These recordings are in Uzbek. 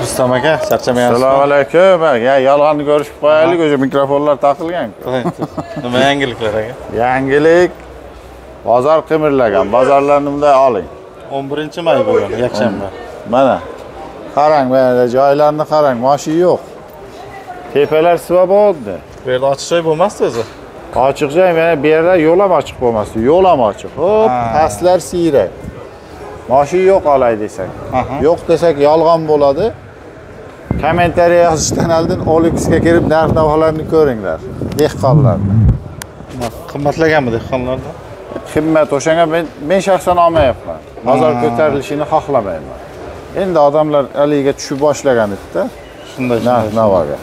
Rustam aka, charchamayapsizmi? Assalomu alaykum. Ya yolg'onni ko'rishib qo'yaylik, o'sha mikrofonlar taqilgan-ku. Nima yangiliklar aka? Yangilik bozor qimirlagan. Bozorlarni bunday oling. 11-may bugun, yakshanba. Mana qarang, mana joylarni qarang, mashina yo'q. Tepalar svobodni. Bu yerda ochiq joy bo'lmasdi o'zi. Ochiq joy, mana bu yerda yo'l ham ochiq bo'lmasdi. Yo'l ham ochiq. Hop, pastlar siyrak. Mashina yo'q olay desak. Yo'q desak yolg'on bo'ladi. Kommentariya yozishdan oldin OLXga kirib narx-navolarni ko'ringlar. Dehqonlarni. Qimmatlaganmi dehqonlarda? Qimmat o'shanga men shaxsan olmayapman. Bozor ko'tarilishini xohlamayman. Endi odamlar aliga tushib boshlagan edi-da. Shunday narx-navoga.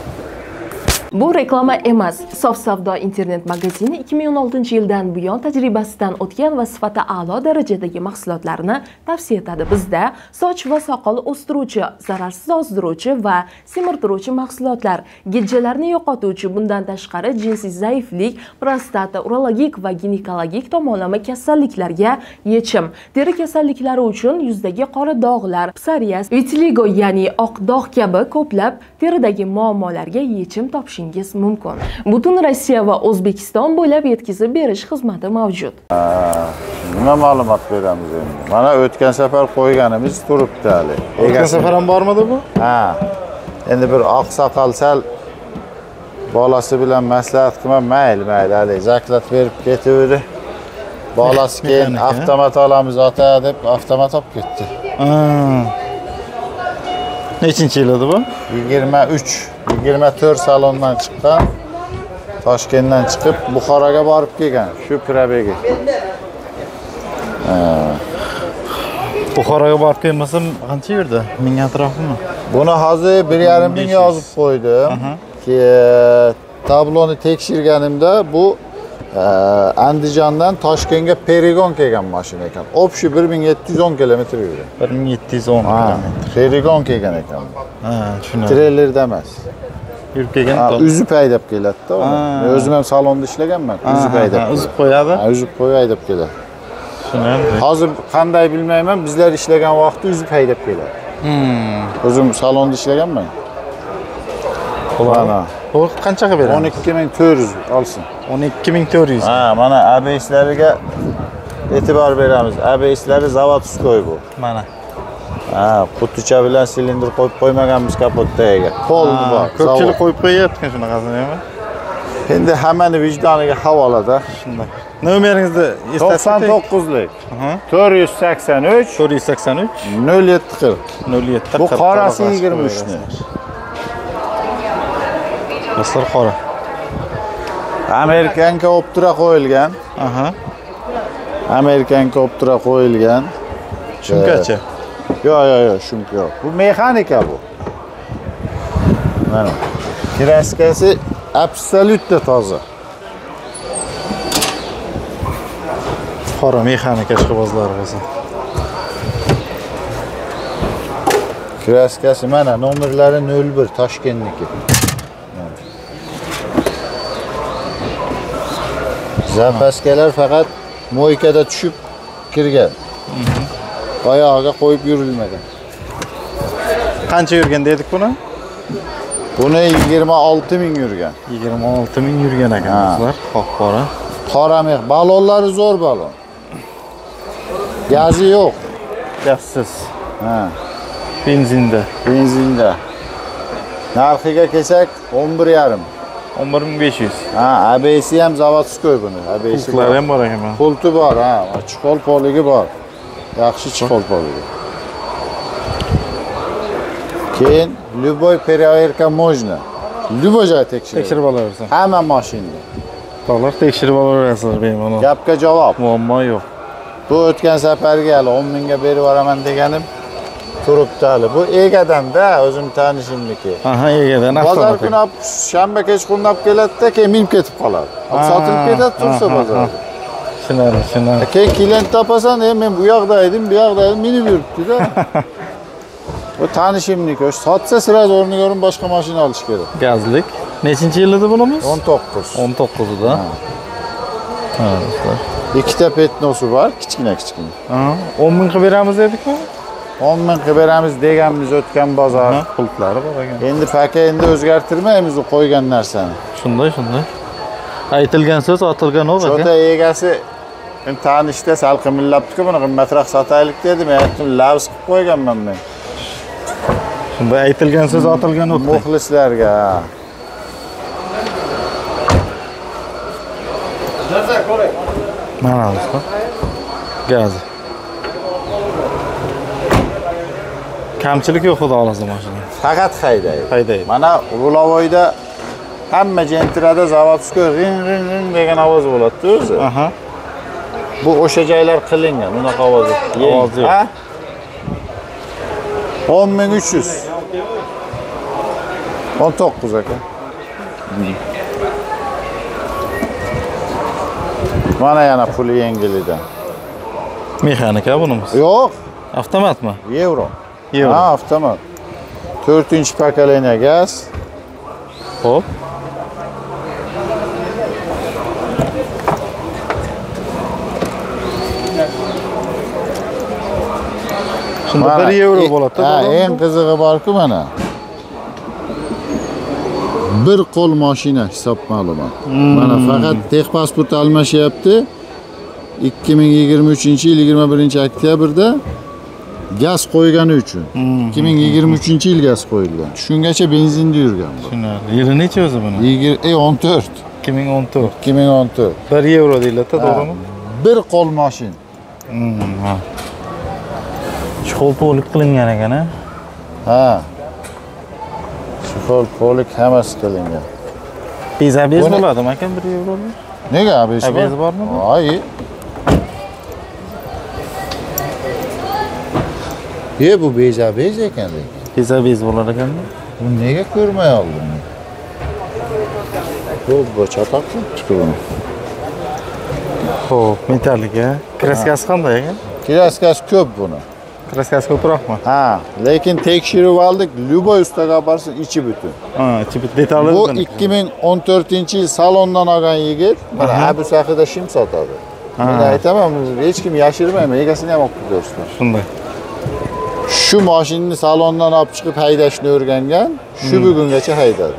Bu reklama emas. Sof savdo internet magazini 2016-yildan buyon tajribasidan o'tgan va sifati a'lo darajadagi mahsulotlarni tavsiya etadi. Bizda soch va soqol o'stiruvchi, zararsiz ozdiruvchi va semirtiruvchi mahsulotlar, gijjalarni yo'qotuvchi, bundan tashqari jinsiy zaiflik, prostata, urologik va ginekologik tomonlama kasalliklarga yechim, teri kasalliklari uchun yuzdagi qora dog'lar, psoriaz, vitiligo ya'ni oq dog' kabi ko'plab teridagi muammolarga yechim topish mumkin. Butun Rossiya va O'zbekiston bo'ylab yetkazib berish xizmati mavjud. Nima ma'lumot beramiz endi? Mana o'tgan safar qo'yganimiz turibdi hali. O'tgan safar ham bormidi bu? Ha. Endi bir oqsoqol sal bolasi bilan maslahat qilib, mayli, hali zaklat berib ketaverdi. Bolasi keyin avtomat olamiz ota deb avtomat olib ketdi. Nechinchi yil edi bu? 24 salondan chiqqan, Toshkentdan chiqib Buxoroga borib kelgan, shu probegi. Buxoroga borib kelmasam, qancha yerda? Ming atrofimi? Buni hozir 1,5 ming yozib qo'ydim. Tabloni tekshirganimda bu Andijondan Toshkentga Perigon kelgan mashina ekan. Общий 1710 kilometr yurgan. 1710 kilometr. Perigon kelgan ekan. Tushunarli. Treylerda emas. Yurib kelgan. Uzib haydab keladi-da. Men o'zim ham salonda ishlaganman. Uzib haydab. Uzib qo'yadi. Uzib qo'yib haydab keladi. Tushunarli. Hozir qanday bilmayman, bizlar ishlagan vaqtda uzib haydab keladi. O'zim salonda ishlaganman. Mana. Bu qanchaga beramiz? 12400 olsin. 12400. Mana ABS'lariga e'tibor beramiz. ABS'lari zavodskoy bu. Mana. Quticha bilan silindr qo'yib qo'ymaganmiz kapotdaga. Polni bor. Ko'pchilik qo'yib qo'yayotgan shunaqasini ham. Endi hammani vijdoniga havolada. Shunday. Nomeringizni eslatsak. 99lik. 483 483 0740. 0740. Bu qorasi 23 ni. Dastur qora. Amerikanka optura qo'yilgan. Amerikanka optura qo'yilgan. Shumkachi. Yo'q, shumka yo'q. Bu mexanika bu. Mana. Kraskasi absolutda toza. Qora mexanika ishqibozlari bo'lsin. Kraskasi mana nomerlari 01 Toshkentniki. Zapaskalar faqat mo'ykada tushib kirgan. Oyog'iga qo'yib yurilmagan. Qancha yurgan dedik buni? Buni 26 ming yurgan. 26 ming yurgan ekan do'stlar. Qora. Qora mex, balonlari zo'r balon. Gazi yo'q. Gazsiz. Benzinda. Narxiga kelsak 11,5. 11500. ABS ham zavodskoy buni. ABS Pultlari ham bor ekan. Pulti bor, chiqol poligi bor. Yaxshi chiqol poligi. Keyin любой проверка можно. Любой joy tekshirib olaversin. Hamma mashinada. To'g'ri tekshirib olaverasizlar bemalol. Gapga javob. Muammo yo'q. Bu o'tgan safarga hali 10 mingga berib yuboraman deganim turibdi hali. Bu egadan-da, o'zim tanishimniki. Egadan. Bozor kuni shanba kechqurun olib keladi-da, keyin minib ketib qoladi. Sotilib ketadi tursa bozorda. Tushunarli. Keyin klient topasan, men bu yoqda edim, bu yoqda edim, minib yuribdi-da. Bu tanishimniki. Sotsa sirasi o'rniga o'rin boshqa mashina olish kerak. Gazlik. Nechinchi yil edi bunimiz? 19. 19'da. Ikkita petnosi bor, kichkina. 10 ming qilib beramiz dedikmi? 10 ming qilib beramiz deganmiz o'tgan bozor. Pultlari bor ekan. Endi paka endi o'zgartirmaymiz u qo'ygan narsani. Shunday. Aytilgan so'z otilgan o'q ekan. Shota egasi tanishda sal qimillabdi-ku, buni qimmatroq sotaylik dedi. Men aytdim, lavz qilib qo'yganman men. Shunday aytilgan so'z otilgan o'q. Muxlislarga. Mana bu. Gaz. Kamchilik yo'q, xudo xolasa mashina. Faqat haydaydi. Haydaydi. Mana Ulavoyda hamma jentrada zavodskiy ring degan ovoz bo'ladi o'zi. Aha. Bu o'sha joylar qilingan, unaqa ovoz Ovozi yo'q. Ha? 10300. 19 aka. Mana yana puli yengilidan. Mexanika bunimiz. Yo'q, Avtomatmi? Euro. Euro. Ha, avtomat. 4-pokoleniya gaz. Xo'p. Shunda 1 euro bo'ladi. Ha, eng qizig'i bor-ku mana. Bir qo'l mashina hisob ma'lumot. Mana faqat texpasport almashyapti. 2023-yil 21-oktyabrda gaz qo'ygani uchun. 2023-yil gaz qo'yilgan. Shungacha benzinda yurgan bu. Tushunarli. Yili necha o'zi buni? 14. 2014. 2014. 1 euro deyiladi, to'g'rimi? Bir qo'l mashina. Ha. Chuqur polik qilingan ekan, ha? Ha. Chuqur polik hammasi qilingan. Bez bo'ladimi aka 1 euro? Nega abes bor? Bez bormi? Ay. Bu bez ekan. Bez bo'lar ekan. Bunu nega ko'rmay oldim? Bu chatoqmi? Chiqibmi? Xo'p, metallik, ha? Kraskasi qanday ekan? Kraskasi ko'p buni. Kraskasi ko'proqmi? Ha, lekin tekshirib oldik, Lyuboy ustaga borsin, ichi butun. Ha, ichi butun detali. Bu 2014-yil salondan olgan yigit, mana Abu Sahida shim sotadi. Men aytaman, hech kim yashirmayman, egasini ham olib ko'rishdi. Shunday. Shu mashinani salondan olib chiqib haydashni o'rgangan, shu bugungacha haydadi.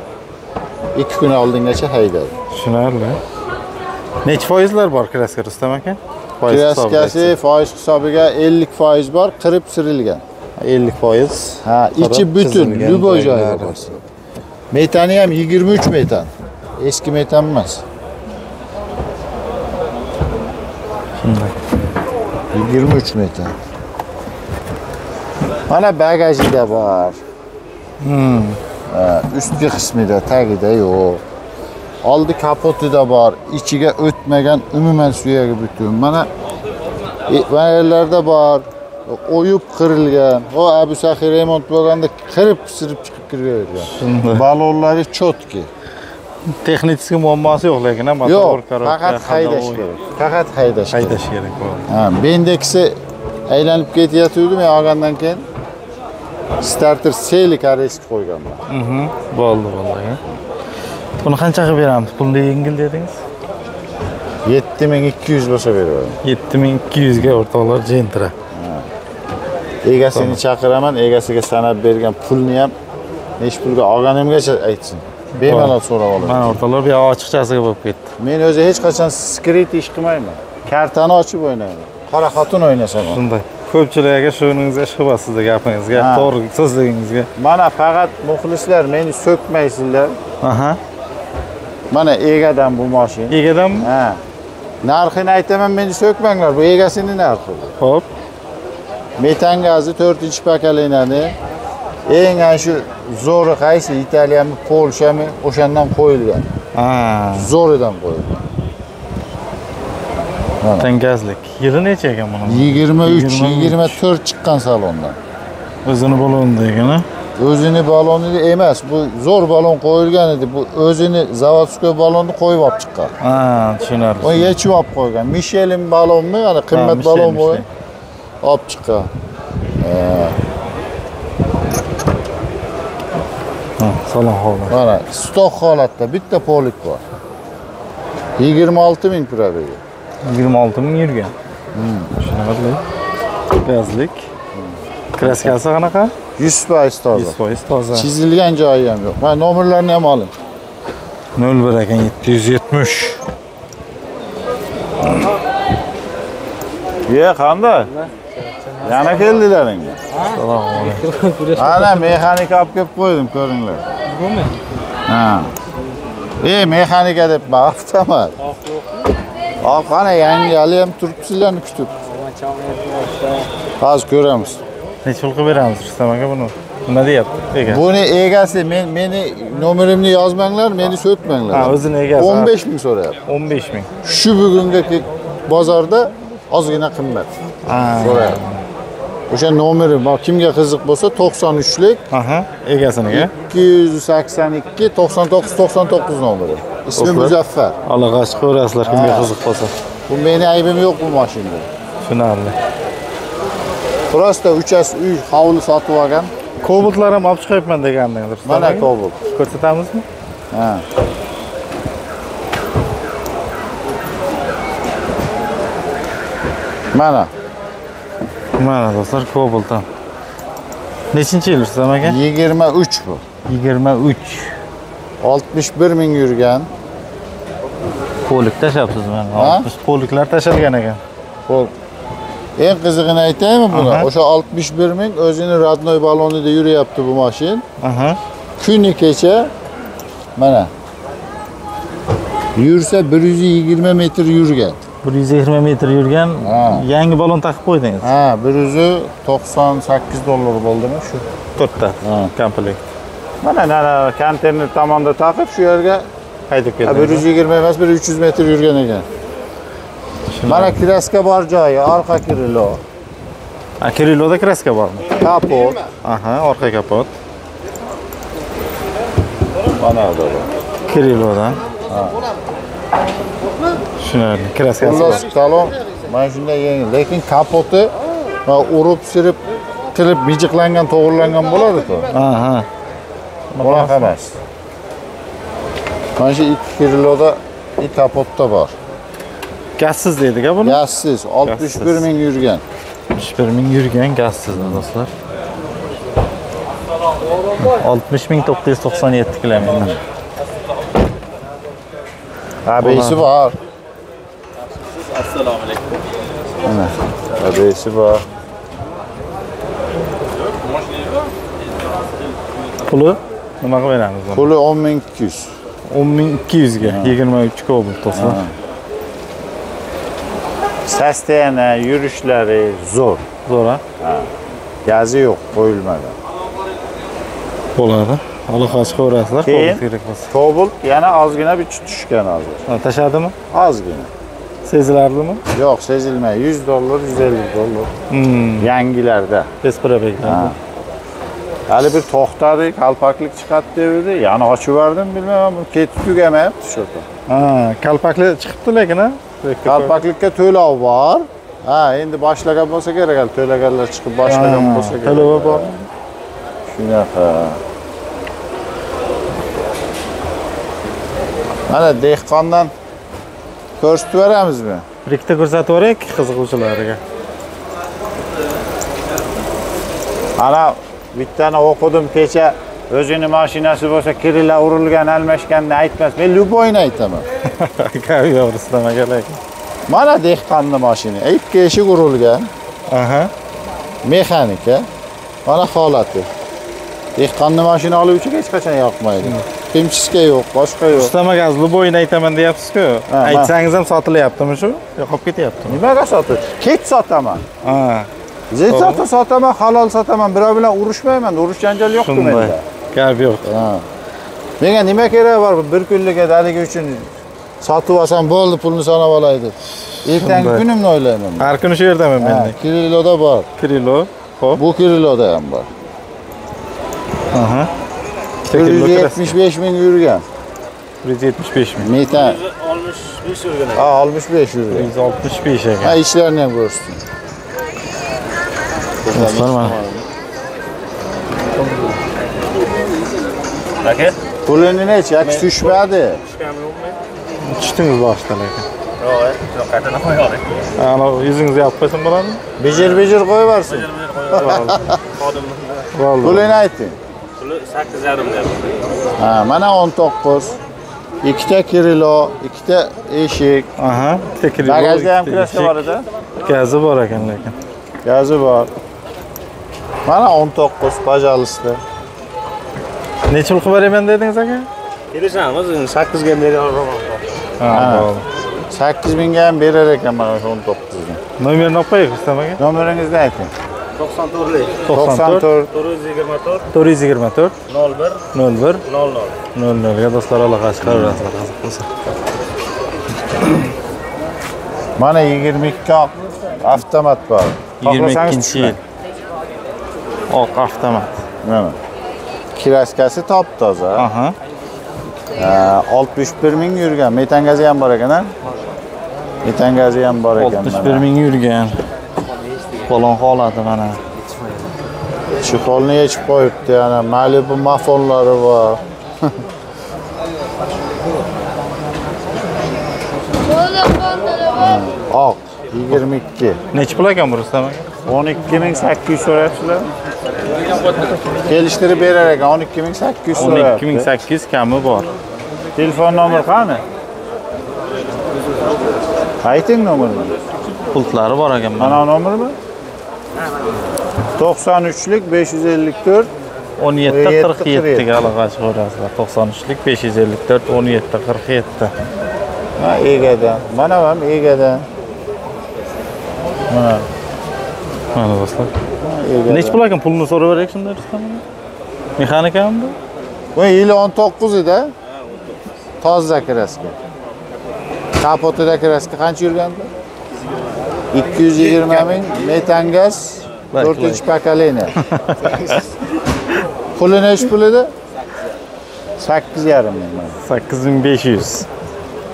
2 kun oldingacha haydadi. Tushunarli. Necha foizlar bor kraska Rustam aka? Kraskasi foiz hisobiga 50% bor, qirib sirilgan. 50%. Ha, ichi butun, Lyuboy joyida bo'lsin. Metani ham 23 metan. Eski metan emas. Shunday. 23 metan. Mana bagajida bor. Ustki qismida, tagida yo'q. Oldi kapotida bor, ichiga o'tmagan umuman suyagi butun. Mana yerlarda bor, o'yib qirilgan. O Abu Sahi remont bo'lganda qirib sirib chiqib kirgan. Balonlari chotki. Texnik muammosi yo'q, lekin ham motor faqat haydash kerak. Faqat haydash kerak. Ha, bendeksi aylanib ketyapti-yu, men olgandan keyin starter seli koreyskiy qo'yganman. Bo'ldi. Buni qancha qilib beramiz? Pulni yengil dedingiz? 7200 bo'lsa beraman. 7200 ga o'rtoqlar jentra. Egasini chaqiraman, egasiga sanab bergan pulni ham necha pulga olganimgacha aytsin. Bemalol so'rab olaman. Mana o'rtoqlar bu ochiqchasiga bo'lib ketdi. Men o'zi hech qachon skrit ish qilmayman. Kartani ochib o'ynayman. Qora xotin o'ynasam. Shunday. Ko'pchiliklarga shuningizga shubha sizning gapingizga, to'g'ri so'zligingizga. Mana faqat muxlislar meni so'kmaysizlar. Aha. Mana egadan bu mashina. Egadanmi? Ha. Narxini aytaman, meni so'kmanglar. Bu egasini narxi. Xo'p. Metan gazi 4-pokoleniyani eng shu zo'ri qaysi? Italiyami, Polshami? O'shandan qo'yilgan. Ha. Zo'ridan qo'yilgan. Tangazlik. Yili necha ekan buni? 23-24 chiqqan salondan. O'zini balonida ekan, ha? O'zini balonida emas, bu zo'r balon qo'yilgan edi. Bu o'zini zavodskiy balonni qo'yib olib chiqqan. Ha, tushunarli. O yechib olib qo'ygan. Michelin balonmi? Mana qimmat balon bo'lib olib chiqqan. Salon holat. Mana stok holatda bitta polik bor. 26 ming probegi. 26 ming yurgan. Tushunarli. Gazlik. Kraskasi qanaqa? 100% toza. 100% toza. Chizilgan joyi ham yo'q. Mana nomerlarni ham oling. 01 ekan 770. Ye, qanday? Yana keldilaring. Assalomu alaykum. Ana mexanika olib kelib qo'ydim, ko'ringlar. Bumi? Ha. Mexanika deb avtomat. Hop, qana yangi hali ham turibsizlarni kutib. Hozir ko'ramiz. Necha pul qilib beramiz Rustam aka buni? Nima deyapti? Ega. Buni egasi meni nomerimni yozmanglar, meni so'tmanglar. Ha, o'zini egasi. 15 ming so'rayapti. 15 ming. Shu bugungi bozorda ozgina qimmat. So'rayapti. O'sha nomeri bor, kimga qiziq bo'lsa 93lik. Aha, egasiniga. 282 99 99 nomeri. Ismi Muzaffar. Alloh g'ash ko'rasizlar kimga qiziq bo'lsa. Bu meni aybim yo'q bu mashinada. Tushunarli. Prosta uchasi uy hovli sotib olgan. Kobultlar ham olib chiqyapman degandingiz. Mana Kobult. Ko'rsatamizmi? Ha. Mana. Mana do'stlar, Kobult ham. Nechinchi yil Rustam aka? 23 bu. 23. 61 ming yurgan. Polik tashabsiz mana. 60 poliklar tashalgan ekan. Xo'p. Eng qizig'ini aytaymi buni? Aha. O'sha 61 ming o'zini radnoy balonida yuryapti bu mashin. Aha. Kuni kecha mana yursa 120 metr yurgan. 120 metr yurgan yangi balon taqib qo'ydingiz. Ha, 198 dollar bo'ldimi shu? To'rtta komplekt. Mana konteyner tomonda taqib shu yerga Haydab keldim. 120 emas, 300 metr yurgan ekan. Mana kraska bor joyi, orqa krilo. Kriloda kraska bormi? Kapot. Aha, orqa kapot. Mana da. Kriloda. Tushunarli. Kraskasi bor. Xullas salon mana shunday yengil, lekin kapoti urib sirib qilib mijiqlangan, to'g'irlangan bo'ladi-ku. Aha. Bunaqa emas. Mana shu 2 kiloda kapotda bor. Gazsiz deydi-ku buni. Gazsiz 61 ming yurgan. 61 ming yurgan gazsiz do'stlar. 60.997 kilometr. ABS'i bor. Assalomu alaykum. Mana ABS'i bor. Puli nima qilib beramiz buni? Puli 10.200. 10.200 ga 23 Kobult do'stlar. Sastena yurishlari zo'r. Zo'r ha? Gazi yo'q, qo'yilmagan. Bo'ladi. Alloh xo'sh ko'rasizlar, Keyin Kobult kerak bo'lsa. Kobult yana ozgina bir tushgan hozir. Tashadimi? Ozgina. Sezilarlimi? Yo'q, sezilmaydi. 100 dollar, 150 dollar. Yangilarda. Besprabeklar. Hali bir to'xtadi, qalpaqlik chiqadi dedi. Yana ochib yubordim, bilmayman, bu ketib tugamayapti shu yerda. Ha, qalpaqli chiqibdi lekin ha. Qalpaqlikka to'lov bor. Ha, endi boshlagan bo'lsa kerak, to'laganlar chiqib boshlagan bo'lsa kerak. To'lovi bor. Shunaqa. Mana dehqondan ko'rsatib beramizmi? Bir ikkita ko'rsatib yuboring qiziquvchilariga. Ana bittani o'qidim kecha, o'zini mashinasi bo'lsa kirila urilgan, almashganini aytmas. Men luboyni aytaman. Yo'g'risidan lekin. Mana dehqonni mashina, ikki eshik urilgan. Aha. Mexanika. Mana holati. Dehqonni mashina oluvchi hech qachon yoqmaydi. Kimchiska yo'q, boshqa yo'q. Ustamaga luboyni aytaman deyapsiz-ku. Aytsangiz ham sotilyaptimi shu? Yo'qolib ketyaptimi? Nimaga sotish? Kech sotaman. Ha. Zetsota sotaman, halol sotaman. Birov bilan urushmayman, urush janjal yo'q-ku menda. Gap yo'q. Menga nima kerak bor? Bir kunlik adaligi uchun sotib olsam bo'ldi, pulni sanab olay deb. Ertangi kunimni o'ylayman. Har kuni shu yerdaman men. Kiloda bor. Kilo. Xo'p. Bu kiloda ham bor. Aha. 175 ming yurgan. 175 ming. Metan 65 yurgan. Ha, 65 yurgan. 165 ekan. Ha, ishlarini ham ko'rsin. Do'stlar mana. Aka? Pulini necha? Tushmadi. Tushdingiz boshda lekin. Yo'q, qaytadan qo'ying. Ana yuzingizni yopib qo'ysam bo'ladimi? Bijir qo'yib yuborsin. Bo'ladi. xodimni. Pulini ayting. Puli 8,5 deb. Ha, mana 19. Ikkita kirilo, ikkita eshik. Aha, ikkita kirib. Bagajda ham kraska bor edi. Gazi bor ekan lekin. Gazi bor. Mana 19, пожалуйста. Necha pul qilib beraman dedingiz aka? Kelishamiz, 8 ga beraman. Ha, bo'ldi. 8000 ga ham berar ekan mana 19 ga. Nomerini olib qo'ying Rustam aka. Nomeringizni ayting. 94lik 94 424 424 01 01 00. 00 ga do'stlar aloqa chiqaraverasizlar qiziq bo'lsa. Mana 22 avtomat bor. 22-yil. Oq avtomat. Mana. Kraskasi top toza. Aha. 61 ming yurgan. Metan gazi ham bor ekan, ha? Metan gazi ham bor ekan. 61 ming yurgan. Balon holati mana. Chipolni yechib qo'yibdi, yana Malibu mafonlari bor. Oq 22. Necha pul ekan bu Rustam aka? 12800 so'rayapsizlar. Kelishtirib berar ekan 12800 so'rayapti. 12800 kami bor. Telefon nomeri qani? Ayting nomerni. Pultlari bor ekan mana. Mana nomermi? 93lik 554 1747 ga aloqa chiqarasizlar. 93lik 554 1747. Ha, egadan. Mana ham egadan. Mana. Mana do'stlar. Egadan. Necha pul ekan pulni so'rab berak shunday Rustam aka? Mexanikami bu? Bu yili 19 edi. Toza kraska. Kapotida kraska qancha yurgandi? 220 ming metan gaz 4-pokoleniya. Puli nechi pul edi? 8,5 ming. 8500.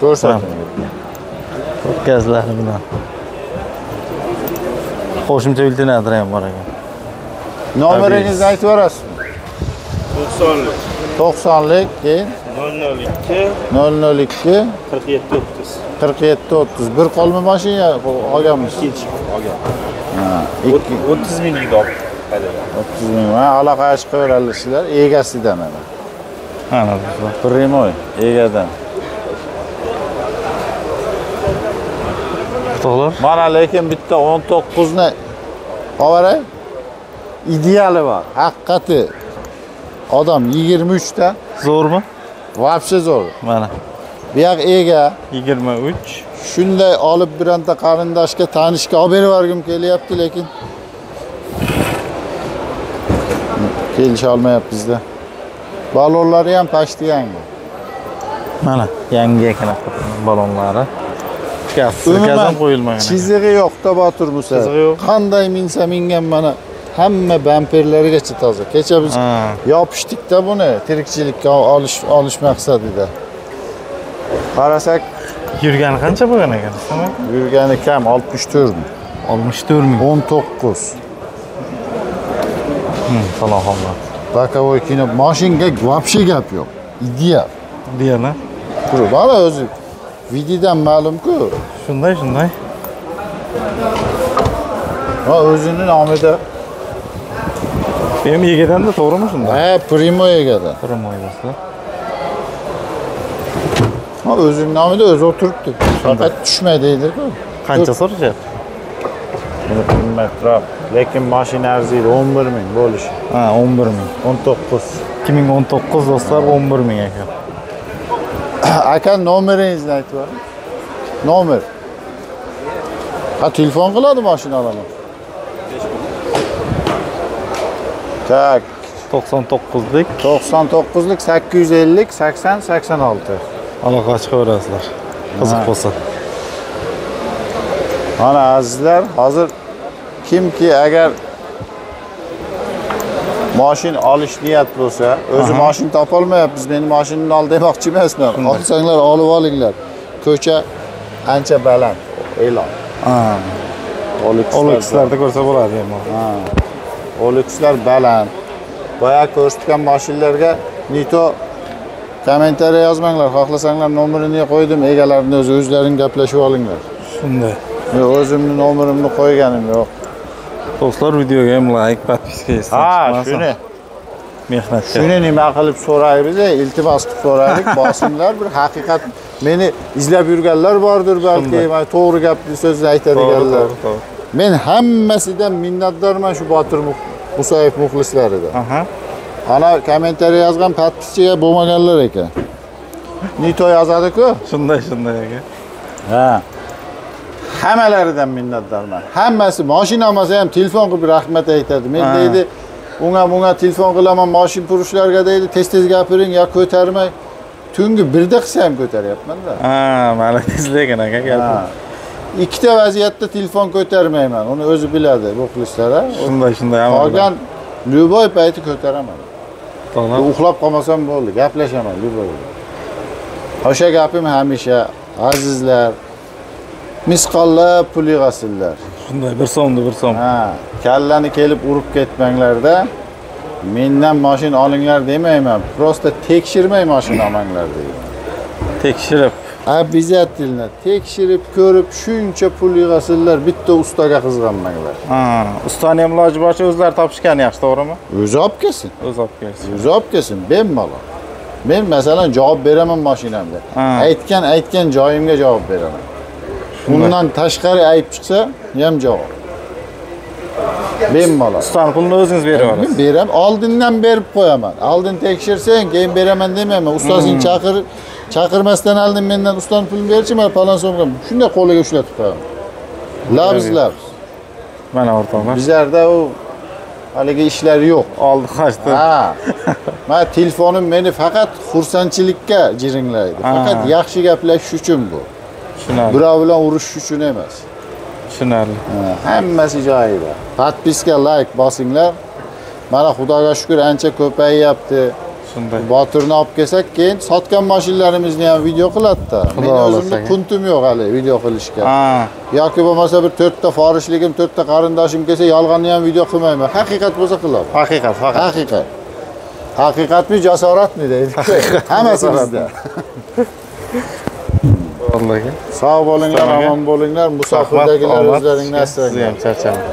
Ko'rsating. Gazlari bilan. Qo'shimcha iltinator ham bor ekan. Nomeringizni aytib berasizmi? 90lik 90lik, keyin 002 002 47 30. 47 30. Bir qolma mashina olganmisiz? Ikkinchi olgan. Ha, 30 minglik olib. 30 ming. Ha, aloqa chiqaverasizlar. Egasidan mana. Mana do'stlar. Primoy, egadan. To'g'ri. Mana lekin bitta 19 ni olay. Ideali bor. Haqiqati. Odam 23 ta. Zo'rmi? Вообще zo'r. Mana. Bu yoq ega. 23. Shunday olib biranta qarindoshga, tanishga olib berib yuborgim kelyapti, lekin kelisha olmayapmiz-da. Balonlari ham pashti yangi. Mana yangi ekan balonlari. Gaz ham qo'yilmagan. Chizig'i yo'q-da Botur Musa. Chizig'i yo'q. Qanday minsa mingan mana hamma bamperlarigacha toza. Kecha biz yopishdik-da buni tirikchilikka olish maqsadida. Qarasak, Yurgani qancha bo'lgan ekan? yurgani kam 64 ming. 64 ming. 19. Salom holat. Bakovoy kino mashinga вообще gap yo'q. Ideal. Deyana. Turib, mana o'zi videodan ma'lum-ku. Shunday. Ha, o'zini nomida. Benim egadan da to'g'rimi shunda? Ha, Primo egada. Primo do'stlar. Ha, o'zini nomida o'zi o'tiribdi. Faqat tushmaydi deydi-ku. Qancha so'rayapti? Bilmayman, lekin mashina arziydi 11 ming bo'lishi. Ha, 11 ming. 19. 2019 do'stlar 11 ming ekan. Aka nomeringizni aytib bering. Nomer. Ha, telefon qiladi mashina olaman. Tak, 99lik 99lik 850 80 86. aloqa chiqaverasizlar. Qiziq bo'lsa. Mana azizlar, hozir kimki agar mashin olish niyat bo'lsa, o'zi mashin topolmayapmiz. Meni mashinani ol demoqchi emasman. Olsanglar olib olinglar. Ko'cha ancha baland. E'lon. Ha. Olexlarda ko'rsa bo'ladi endi. Ha. Olexlar baland. Boya ko'rsatgan mashinlarga Nito kommentariya yozmanglar. Xohlasanglar nomerini qo'ydim, egalarini o'zlaring gaplashib olinglar. Shunday. O'zimning nomerimni qo'yganim yo'q. Do'stlar videoga ham like, podpiska esdan Ha, chiqmasin. shuni. Mehnatga. Shuni nima qilib so'raymiz, iltimos qilib so'raylik, bosimlar bir haqiqat meni izlab yurganlar bordir balki, mana to'g'ri gapni so'zni aytadiganlar. To'g'ri. Men hammasidan minnatdorman shu Botir Musayev muxlislaridan. Aha. Ana kommentariy yozgan podpischiga bo'lmaganlar ekan. Nito yozadi-ku. Shunday aka. Ha. Hammalaridan minnatdorman. Hammasi mashina olmasa ham telefon qilib rahmat aytadi. Men deydi, bunga telefon qilaman mashina purushlarga deydi, tez gapiring yo ko'tarmay. Tungi 1da qilsa ham ko'taryapman-da. Ha, malakasiz ekan aka gapim. Ikkita vaziyatda telefon ko'tarmayman. Uni o'zi biladi muxlislar. Shunday amal. Qolgan любой payti ko'taraman. To'g'ri. Uxlab qolmasam bo'ldi, gaplashaman любой. O'sha gapim hamisha azizlar, misqollab pul yig'asizlar. Shunday bir so'm. Ha, kallani kelib urib ketmanglarda. Mendan mashina olinglar demayman. Prosta tekshirmay mashina olmanglar deyman. Tekshirib. Обязательно tekshirib ko'rib shuncha pul yig'asizlar, bitta ustaga qizg'anmanglar. Ha, ustani ham iloji boricha o'zlari topishgan yaxshi, to'g'rimi? O'zi olib kelsin. O'zi olib kelsin. O'zi olib kelsin, bemalol. Men masalan javob beraman mashinamda. Aytgan joyimga javob beraman. Undan tashqari ayb chiqsa, ham javob. Bemalol. Ustani pulini o'zingiz berib olasiz. Men beram, oldindan berib qo'yaman. Oldin tekshirsang, keyin beraman demayman. Ustasini chaqirmasdan oldin mendan ustani pulini berchi, men falon so'mga shunday qo'liga ushlatib qo'yaman. Labs. Mana o'rtoqlar. Bizlarda u haligi ishlar yo'q. Oldi qochdi. Ha. Men telefonim meni faqat xursandchilikka jiringlaydi. Faqat yaxshi gaplashish uchun bu. Tushunarli. Birov bilan urishish uchun emas. Tushunarli. Hammasi joyida. Podpiska, like bosinglar. Mana Xudoga shukr ancha ko'payyapti. Shunday. Botirni olib kelsak, keyin sotgan mashinlarimizni ham video qiladi-da. Men o'zimning puntim yo'q hali video qilishga. Yoki bo'lmasa bir 4 ta forishligim, 4 ta qarindoshim kelsa, yolg'onni ham video qilmayman. Haqiqat bo'lsa qilaman. Haqiqat, faqat. Haqiqat. Haqiqatmi, jasoratmi deydi. Hammasi bizda. Vallahi. Sog' bo'linglar, omon bo'linglar, musofirdagilar o'zlaringni asranglar. Siz ham charchamang.